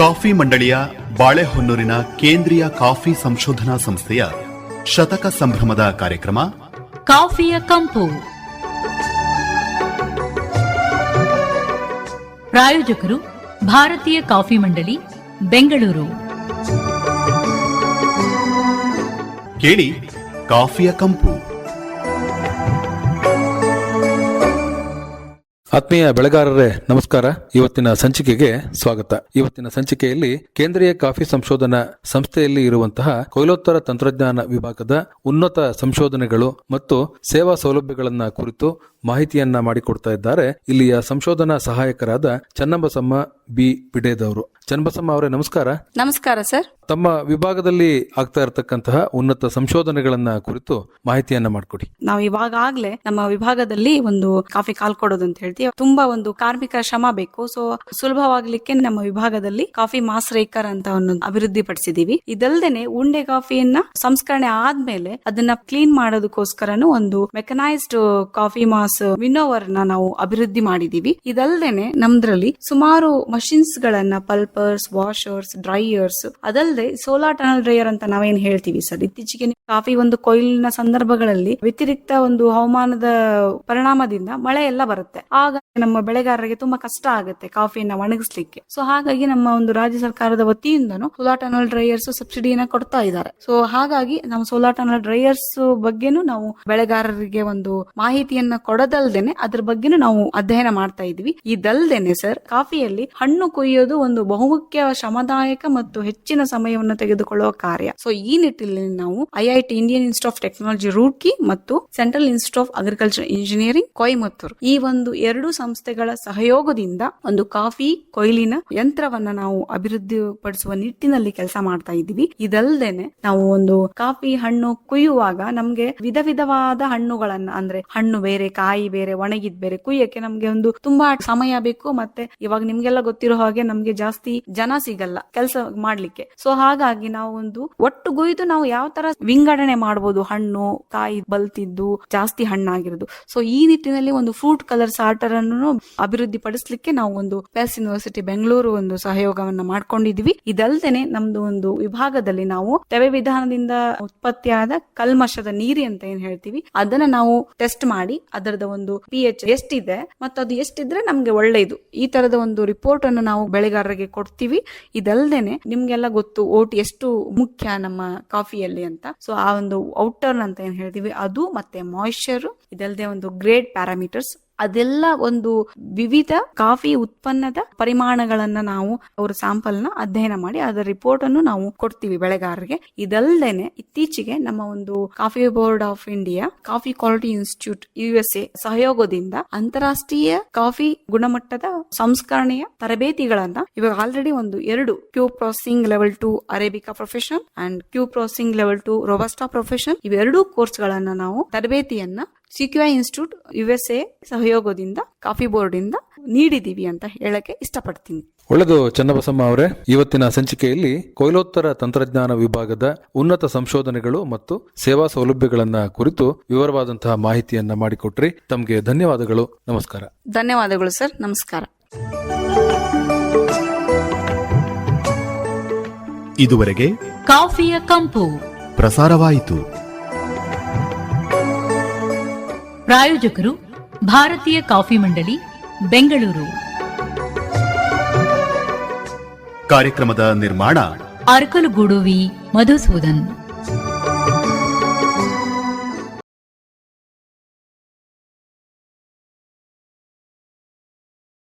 Coffee ಮಂಡಳಿಯ ಬಾಳೆಹೊನ್ನೂರಿನ ಕೇಂದ್ರೀಯ coffee ಸಂಶೋಧನಾ ಸಂಸ್ಥೆಯ ಶತಕ ಸಂಭ್ರಮದ ಕಾರ್ಯಕ್ರಮ ಕಾಫಿಯ ಕಂಪು. ಪ್ರಾಯೋಜಕರು ಭಾರತೀಯ ಕಾಫಿ ಮಂಡಳಿ, ಬೆಂಗಳೂರು. ಕೇಳಿ ಕಾಫಿಯ ಕಂಪು. ಆತ್ಮೀಯ ಬೆಳೆಗಾರರೇ ನಮಸ್ಕಾರ. ಇವತ್ತಿನ ಸಂಚಿಕೆಗೆ ಸ್ವಾಗತ. ಇವತ್ತಿನ ಸಂಚಿಕೆಯಲ್ಲಿ ಕೇಂದ್ರೀಯ ಕಾಫಿ ಸಂಶೋಧನಾ ಸಂಸ್ಥೆಯಲ್ಲಿ ಇರುವಂತಹ ಕೊಯ್ಲೋತ್ತರ ತಂತ್ರಜ್ಞಾನ ವಿಭಾಗದ ಉನ್ನತ ಸಂಶೋಧನೆಗಳು ಮತ್ತು ಸೇವಾ ಸೌಲಭ್ಯಗಳನ್ನ ಕುರಿತು ಮಾಹಿತಿಯನ್ನ ಮಾಡಿಕೊಡ್ತಾ ಇದ್ದಾರೆ ಇಲ್ಲಿಯ ಸಂಶೋಧನಾ ಸಹಾಯಕರಾದ ಚನ್ನಬಸಮ್ಮ ಬಿ ಪಿಡೇದವರು. ಚನ್ನಬಸಮ್ಮ ಅವರೇ ನಮಸ್ಕಾರ. ನಮಸ್ಕಾರ ಸರ್. ತಮ್ಮ ವಿಭಾಗದಲ್ಲಿ ಆಗ್ತಾ ಇರತಕ್ಕಂತಹ ಉನ್ನತ ಸಂಶೋಧನೆಗಳನ್ನ ಕುರಿತು ಮಾಹಿತಿಯನ್ನ ಮಾಡಿಕೊಡಿ. ನಾವು ಇವಾಗಲೇ ನಮ್ಮ ವಿಭಾಗದಲ್ಲಿ ಒಂದು ಕಾಫಿ ಕಾಲ್ ಕೊಡೋದು ಅಂತ ಹೇಳ್ತೀವಿ. ತುಂಬಾ ಒಂದು ಕಾರ್ಮಿಕ ಶ್ರಮ ಬೇಕು. ಸೊ ಸುಲಭವಾಗ್ಲಿಕ್ಕೆ ನಮ್ಮ ವಿಭಾಗದಲ್ಲಿ ಕಾಫಿ ಮಾಸ್ ರೇಕರ್ ಅಂತ ಒಂದು ಅಭಿವೃದ್ಧಿ ಪಡಿಸಿದೀವಿ. ಇದಲ್ದೇನೆ ಉಂಡೆ ಕಾಫಿಯನ್ನ ಸಂಸ್ಕರಣೆ ಆದ್ಮೇಲೆ ಅದನ್ನ ಕ್ಲೀನ್ ಮಾಡೋದಕ್ಕೋಸ್ಕರನು ಒಂದು ಮೆಕನೈಸ್ಡ್ ಕಾಫಿ ಮಾಸ್ ವಿನ್ನೋವರ್ ನಾವು ಅಭಿವೃದ್ಧಿ ಮಾಡಿದೀವಿ. ಇದಲ್ದೇನೆ ನಮ್ದ್ರಲ್ಲಿ ಸುಮಾರು ಮಷಿನ್ಸ್ ಗಳನ್ನ ಪಲ್ಪರ್ಸ್, ವಾಷರ್ಸ್, ಡ್ರೈಯರ್ಸ್, ಅದಲ್ಲದೆ ಸೋಲಾರ್ ಟನಲ್ ಡ್ರೈಯರ್ ಅಂತ ನಾವೇನ್ ಹೇಳ್ತೀವಿ ಸರ್. ಇತ್ತೀಚೆಗೆ ಕಾಫಿ ಒಂದು ಕೊಯ್ಲಿನ ಸಂದರ್ಭಗಳಲ್ಲಿ ವ್ಯತಿರಿಕ್ತ ಒಂದು ಹವಾಮಾನದ ಪರಿಣಾಮದಿಂದ ಮಳೆ ಎಲ್ಲ ಬರುತ್ತೆ. ಆಗ ನಮ್ಮ ಬೆಳೆಗಾರರಿಗೆ ತುಂಬಾ ಕಷ್ಟ ಆಗುತ್ತೆ ಕಾಫಿಯನ್ನ ಒಣಗಿಸ್ಲಿಕ್ಕೆ. ಸೊ ಹಾಗಾಗಿ ನಮ್ಮ ಒಂದು ರಾಜ್ಯ ಸರ್ಕಾರದ ವತಿಯಿಂದನೂ ಸೋಲಾರ್ ಟನಲ್ ಡ್ರೈಯರ್ಸ್ ಸಬ್ಸಿಡಿಯನ್ನ ಕೊಡ್ತಾ ಇದ್ದಾರೆ. ಸೊ ಹಾಗಾಗಿ ನಮ್ಮ ಸೋಲಾರ್ ಟನಲ್ ಡ್ರೈಯರ್ಸ್ ಬಗ್ಗೆನೂ ನಾವು ಬೆಳೆಗಾರರಿಗೆ ಒಂದು ಮಾಹಿತಿಯನ್ನ ಕೊಡದಲ್ದೇನೆ ಅದ್ರ ಬಗ್ಗೆನೂ ನಾವು ಅಧ್ಯಯನ ಮಾಡ್ತಾ ಇದ್ವಿ. ಇದಲ್ದೇನೆ ಸರ್, ಕಾಫಿಯಲ್ಲಿ ಹಣ್ಣು ಕೊಯ್ಯೋದು ಒಂದು ಬಹುಮುಖ್ಯ ಶ್ರಮದಾಯಕ ಮತ್ತು ಹೆಚ್ಚಿನ ಸಮಯವನ್ನು ತೆಗೆದುಕೊಳ್ಳುವ ಕಾರ್ಯ. ಸೊ ಈ ನಿಟ್ಟಿನಲ್ಲಿ ನಾವು IIT Indian institute of technology Roorkee ಮತ್ತು central institute of agriculture engineering Coimbatore, ಈ ಒಂದು ಎರಡು ಸಂಸ್ಥೆಗಳ ಸಹಯೋಗದಿಂದ ಒಂದು ಕಾಫಿ ಕೊಯ್ಲಿನ ಯಂತ್ರವನ್ನ ನಾವು ಅಭಿವೃದ್ಧಿ ಪಡಿಸುವ ನಿಟ್ಟಿನಲ್ಲಿ ಕೆಲಸ ಮಾಡ್ತಾ ಇದ್ದೀವಿ. ಇದಲ್ದೇನೆ ನಾವು ಒಂದು ಕಾಫಿ ಹಣ್ಣು ಕುಯ್ಯುವಾಗ ನಮ್ಗೆ ವಿಧ ವಿಧವಾದ ಹಣ್ಣುಗಳನ್ನ, ಅಂದ್ರೆ ಹಣ್ಣು ಬೇರೆ, ಕಾಯಿ ಬೇರೆ, ಒಣಗಿದ್ ಬೇರೆ, ಕುಯ್ಯಕ್ಕೆ ನಮ್ಗೆ ಒಂದು ತುಂಬಾ ಸಮಯ ಬೇಕು. ಮತ್ತೆ ಇವಾಗ ನಿಮ್ಗೆಲ್ಲ ಗೊತ್ತಿರೋ ಹಾಗೆ ನಮ್ಗೆ ಜಾಸ್ತಿ ಜನ ಸಿಗಲ್ಲ ಕೆಲಸ ಮಾಡ್ಲಿಕ್ಕೆ. ಸೊ ಹಾಗಾಗಿ ನಾವು ಒಂದು ಒಟ್ಟು ಕೊಯ್ದು ನಾವು ಯಾವ ತರ ವಿಂಗಡಣೆ ಮಾಡಬಹುದು, ಹಣ್ಣು ಕಾಯಿ ಬಲ್ತಿದ್ದು ಜಾಸ್ತಿ ಹಣ್ಣಾಗಿರೋದು. ಸೊ ಈ ನಿಟ್ಟಿನಲ್ಲಿ ಒಂದು ಫ್ರೂಟ್ ಕಲರ್ ಸಾರ್ಟರ್ ಅನ್ನು ಅಭಿವೃದ್ಧಿ ಪಡಿಸಲಿಕ್ಕೆ ನಾವು ಒಂದು ಪೆಸ್ ಯೂನಿವರ್ಸಿಟಿ ಬೆಂಗಳೂರು ಒಂದು ಸಹಯೋಗವನ್ನ ಮಾಡ್ಕೊಂಡಿದ್ವಿ. ಇದಲ್ದೇನೆ ನಮ್ದು ಒಂದು ವಿಭಾಗದಲ್ಲಿ ನಾವು ತೆವೆ ವಿಧಾನದಿಂದ ಉತ್ಪತ್ತಿಯಾದ ಕಲ್ಮಶದ ನೀರಿ ಅಂತ ಏನ್ ಹೇಳ್ತೀವಿ, ಅದನ್ನ ನಾವು ಟೆಸ್ಟ್ ಮಾಡಿ ಅದರದ ಒಂದು pH ಎಷ್ಟಿದೆ ಮತ್ತು ಅದು ಎಷ್ಟಿದ್ರೆ ನಮ್ಗೆ ಒಳ್ಳೆಯದು, ಈ ತರದ ಒಂದು ರಿಪೋರ್ಟ್ ಅನ್ನು ನಾವು ಬೆಳೆಗಾರರಿಗೆ ಕೊಡ್ತೀವಿ. ಇದಲ್ದೇನೆ ನಿಮ್ಗೆಲ್ಲ ಗೊತ್ತು ಓಟ್ ಎಷ್ಟು ಮುಖ್ಯ ನಮ್ಮ ಕಾಫಿಯಲ್ಲಿ ಅಂತ. ಸೊ ಆ ಒಂದು ಔಟರ್ ಅಂತ ಏನ್ ಹೇಳ್ತೀವಿ ಅದು, ಮತ್ತೆ ಮಾಯಿಶ್ಚರ್, ಇದಲ್ಲದೆ ಒಂದು ಗ್ರೇಡ್ ಪ್ಯಾರಾಮೀಟರ್ಸ್, ಅದೆಲ್ಲ ಒಂದು ವಿವಿಧ ಕಾಫಿ ಉತ್ಪನ್ನದ ಪರಿಮಾಣಗಳನ್ನ ನಾವು ಅವರ ಸ್ಯಾಂಪಲ್ ನ ಅಧ್ಯಯನ ಮಾಡಿ ಅದರ ರಿಪೋರ್ಟ್ ಅನ್ನು ನಾವು ಕೊಡ್ತೀವಿ ಬೆಳೆಗಾರರಿಗೆ. ಇದಲ್ದೇನೆ ಇತ್ತೀಚೆಗೆ ನಮ್ಮ ಒಂದು coffee board of India, coffee quality institute USA ಸಹಯೋಗದಿಂದ ಅಂತಾರಾಷ್ಟ್ರೀಯ ಕಾಫಿ ಗುಣಮಟ್ಟದ ಸಂಸ್ಕರಣೆಯ ತರಬೇತಿಗಳನ್ನ ಇವಾಗ ಆಲ್ರೆಡಿ ಒಂದು 2 Q processing level 2 arabica profession and Q processing level 2 robusta profession, ಇವೆರಡೂ ಕೋರ್ಸ್ ಗಳನ್ನ ನಾವು ತರಬೇತಿಯನ್ನ CQI ಇನ್ಸ್ಟಿಟ್ಯೂಟ್ USA ಸಹಯೋಗದಿಂದ ಕಾಫಿ ಬೋರ್ಡ್ ಇಂದ ನೀಡಿದೀವಿ ಅಂತ ಹೇಳಕ್ಕೆ ಇಷ್ಟಪಡ್ತೀನಿ. ಒಳ್ಳೆದು ಚನ್ನಬಸಮ್ಮ ಅವರೇ, ಇವತ್ತಿನ ಸಂಚಿಕೆಯಲ್ಲಿ ಕೊಯ್ಲೋತ್ತರ ತಂತ್ರಜ್ಞಾನ ವಿಭಾಗದ ಉನ್ನತ ಸಂಶೋಧನೆಗಳು ಮತ್ತು ಸೇವಾ ಸೌಲಭ್ಯಗಳನ್ನ ಕುರಿತು ವಿವರವಾದಂತಹ ಮಾಹಿತಿಯನ್ನ ಮಾಡಿಕೊಟ್ರಿ. ತಮಗೆ ಧನ್ಯವಾದಗಳು. ನಮಸ್ಕಾರ. ಧನ್ಯವಾದಗಳು ಸರ್. ನಮಸ್ಕಾರ. ಇದುವರೆಗೆ ಕಾಫಿಯ ಕಂಪು ಪ್ರಸಾರವಾಯಿತು. ಪ್ರಾಯೋಜಕರು ಭಾರತೀಯ ಕಾಫಿ ಮಂಡಳಿ, ಬೆಂಗಳೂರು. ಕಾರ್ಯಕ್ರಮದ ನಿರ್ಮಾಣ ಅರಕಲಗೂಡು ವಿ ಮಧುಸೂದನ್.